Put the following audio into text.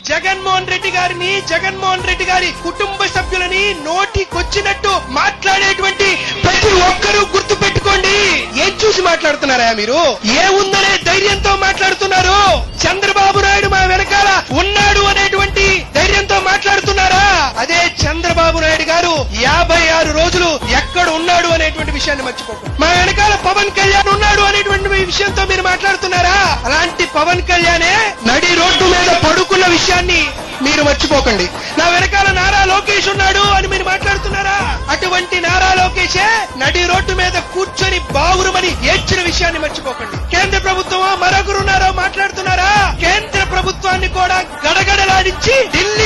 జగన్మోహన్ రెడ్డి గారి కుటుంబ సభ్యులని నోటికొచ్చినట్టు మాట్లాడేటువంటి ప్రతి ఒక్కరూ గుర్తు పెట్టుకోండి. ఏం చూసి మాట్లాడుతున్నారా మీరు? ఏముందనే ధైర్యంతో మాట్లాడుతున్నారు? చంద్రబాబు నాయుడు మా వెనకాల ఉన్నాడు అనేటువంటి ధైర్యంతో మాట్లాడుతున్నారా? అదే చంద్రబాబు నాయుడు గారు 56 రోజులు ఎక్కడ ఉన్నాడు అనేటువంటి విషయాన్ని మర్చిపోకండి. మా వెనకాల పవన్ కళ్యాణ్ ఉన్నాడు అనేటువంటి విషయంతో మీరు మాట్లాడుతున్నారా? అలాంటి పవన్ కళ్యాణే నడి రోడ్డు మీద పడుకున్న విషయాన్ని మీరు మర్చిపోకండి. నా వెనకాల నారా లోకేష్ ఉన్నాడు అని మీరు మాట్లాడుతున్నారా? అటువంటి నారా లోకేషే నడి రోడ్డు మీద కూర్చొని బావురుమని ఏడ్చిన విషయాన్ని మర్చిపోకండి. కేంద్ర ప్రభుత్వమో మరొకరున్నారో మాట్లాడుతున్నారా? కేంద్ర ప్రభుత్వాన్ని కూడా గడగడలాడించి ఢిల్లీ